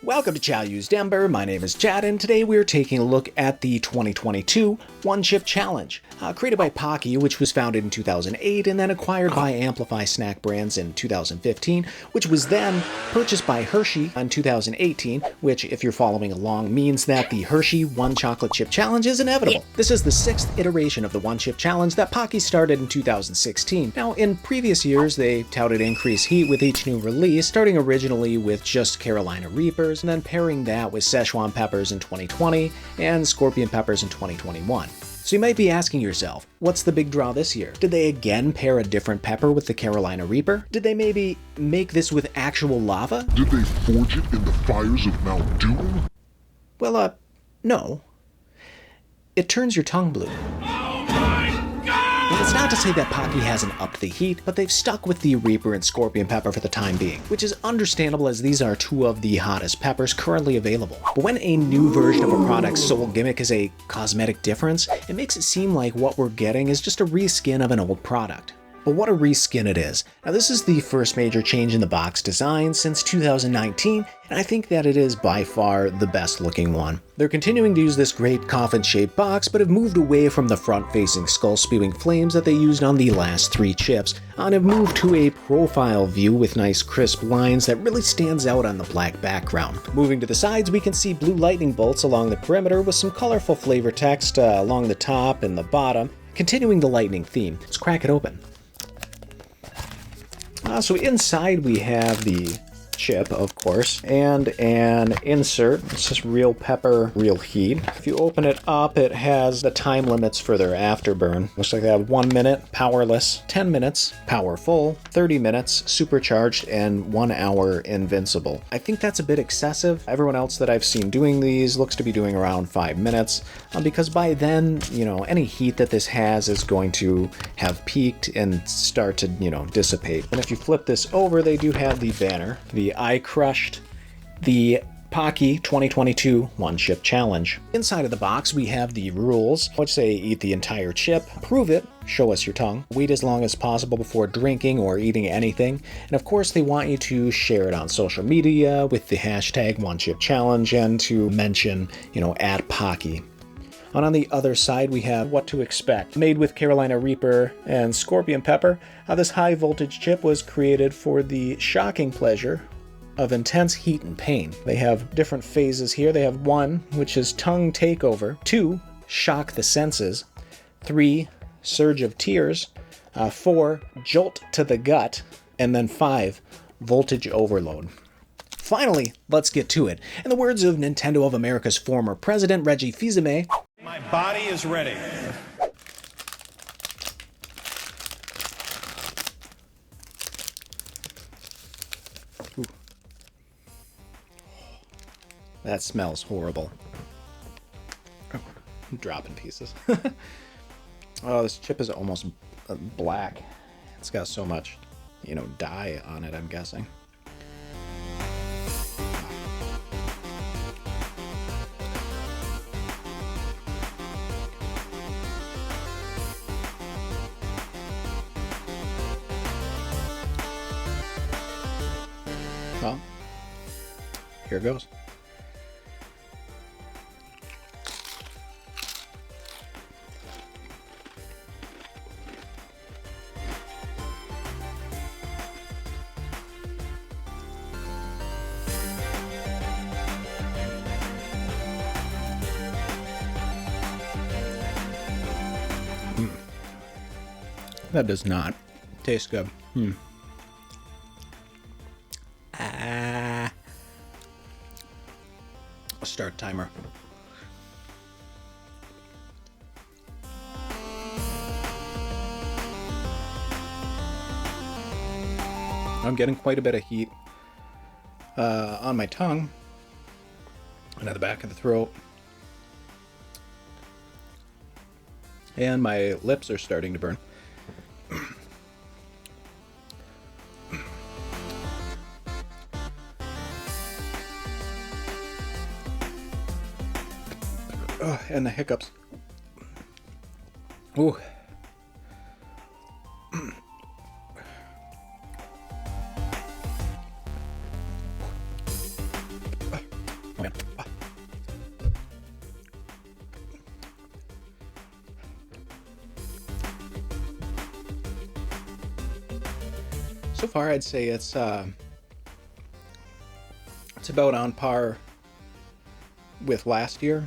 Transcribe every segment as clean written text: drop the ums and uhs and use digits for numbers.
Welcome to Chow Use Denver. My name is Chad, and today we're taking a look at the 2022 One Chip Challenge, created by Pocky, which was founded in 2008 and then acquired by Amplify Snack Brands in 2015, which was then purchased by Hershey in 2018, which, if you're following along, means that the Hershey One Chocolate Chip Challenge is inevitable. This is the 6th iteration of the One Chip Challenge that Pocky started in 2016. Now, in previous years, they touted increased heat with each new release, starting originally with just Carolina Reapers, and then pairing that with Szechuan peppers in 2020 and Scorpion peppers in 2021. So you might be asking yourself, what's the big draw this year? Did they again pair a different pepper with the Carolina Reaper? Did they maybe make this with actual lava? Did they forge it in the fires of Mount Doom? Well, no. It turns your tongue blue. Well, it's not to say that Pocky hasn't upped the heat, but they've stuck with the Reaper and Scorpion pepper for the time being, which is understandable as these are two of the hottest peppers currently available. But when a new version of a product's sole gimmick is a cosmetic difference, it makes it seem like what we're getting is just a reskin of an old product. But what a reskin it is. Now, this is the first major change in the box design since 2019, and I think that it is by far the best looking one. They're continuing to use this great coffin-shaped box, but have moved away from the front-facing skull-spewing flames that they used on the last 3 chips, and have moved to a profile view with nice crisp lines that really stands out on the black background. Moving to the sides, we can see blue lightning bolts along the perimeter with some colorful flavor text along the top and the bottom, continuing the lightning theme. Let's crack it open. So inside we have the chip, of course, and an insert. It's just real pepper, real heat. If you open it up, it has the time limits for their afterburn. Looks like they have 1 minute, powerless, 10 minutes, powerful, 30 minutes, supercharged, and 1 hour invincible. I think that's a bit excessive. Everyone else that I've seen doing these looks to be doing around 5 minutes, because by then, any heat that this has is going to have peaked and start to, dissipate. And if you flip this over, they do have the banner, I crushed the Pocky 2022 One Chip Challenge. Inside of the box, we have the rules, which say eat the entire chip, prove it, show us your tongue, wait as long as possible before drinking or eating anything, and of course they want you to share it on social media with the hashtag One Chip Challenge and to mention, at Pocky. And on the other side, we have what to expect. Made with Carolina Reaper and Scorpion pepper, this high voltage chip was created for the shocking pleasure of intense heat and pain. They have different phases here. They have 1, which is tongue takeover, 2, shock the senses, 3, surge of tears, 4, jolt to the gut, and then 5, voltage overload. Finally, let's get to it. In the words of Nintendo of America's former president, Reggie Fils-Aimé, my body is ready. Ooh. That smells horrible. Oh, I'm dropping pieces. Oh, this chip is almost black. It's got so much, dye on it, I'm guessing. Well, here goes. That does not taste good. I'll start timer. I'm getting quite a bit of heat on my tongue and at the back of the throat. And my lips are starting to burn. And the hiccups. Ooh. Oh, man. So far, I'd say it's about on par with last year.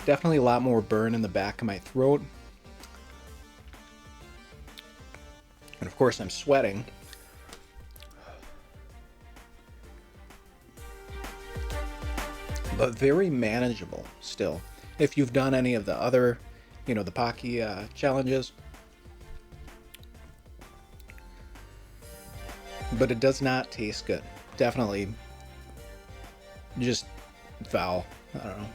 Definitely a lot more burn in the back of my throat. And of course, I'm sweating. But very manageable still. If you've done any of the other, the Pocky challenges. But it does not taste good. Definitely just foul. I don't know.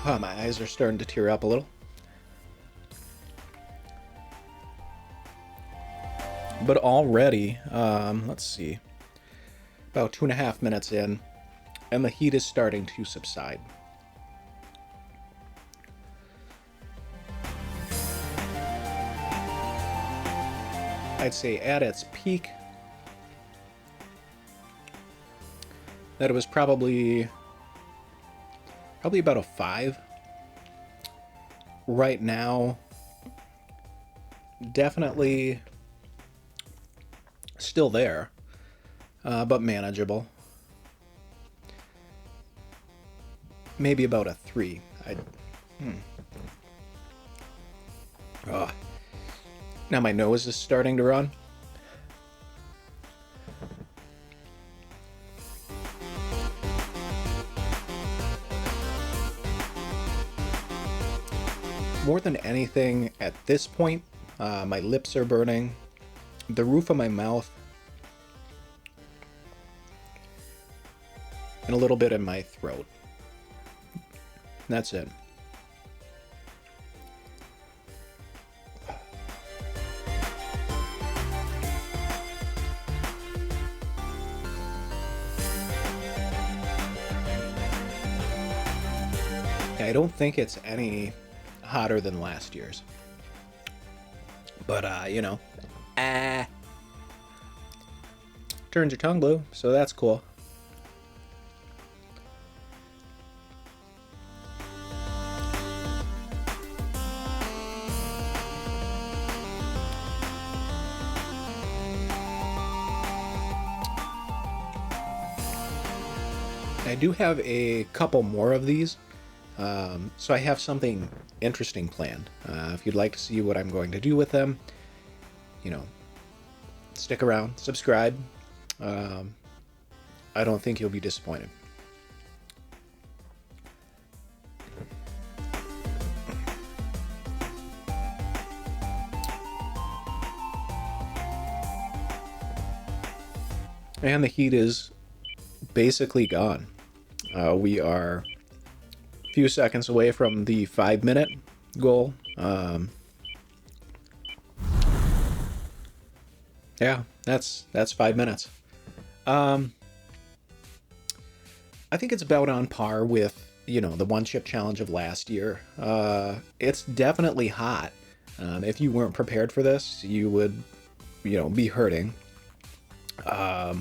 Oh, my eyes are starting to tear up a little. But already, let's see, about 2.5 minutes in, and the heat is starting to subside. I'd say at its peak, that it was probably about a 5. Right now, definitely still there, but manageable. Maybe about a 3. Now my nose is starting to run. More than anything, at this point, my lips are burning, the roof of my mouth, and a little bit in my throat. That's it. I don't think it's any hotter than last year's. But, turns your tongue blue, so that's cool. I do have a couple more of these. So I have something interesting planned. If you'd like to see what I'm going to do with them, stick around, subscribe. I don't think you'll be disappointed. And the heat is basically gone. We are few seconds away from the 5-minute goal. Yeah, that's 5 minutes. I think it's about on par with, the one chip challenge of last year. It's definitely hot. If you weren't prepared for this, you would, be hurting. I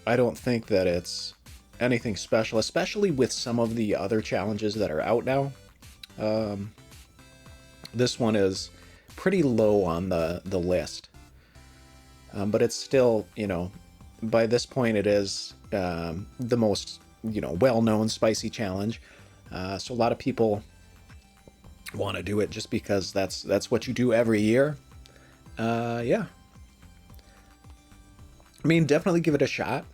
don't think that it's anything special, especially with some of the other challenges that are out now. This one is pretty low on the list, but it's still, by this point it is the most, well-known spicy challenge. So a lot of people want to do it just because that's what you do every year. Yeah. I mean, definitely give it a shot.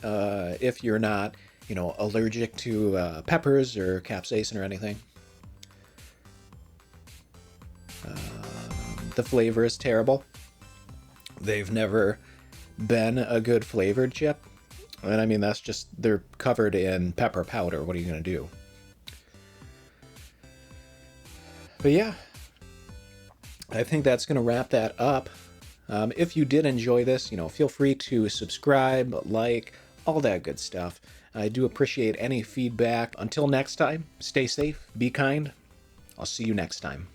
If you're not, allergic to peppers or capsaicin or anything. The flavor is terrible. They've never been a good flavored chip. And I mean, that's just, they're covered in pepper powder. What are you going to do? But yeah, I think that's going to wrap that up. If you did enjoy this, feel free to subscribe, like, all that good stuff. I do appreciate any feedback. Until next time, stay safe, be kind. I'll see you next time.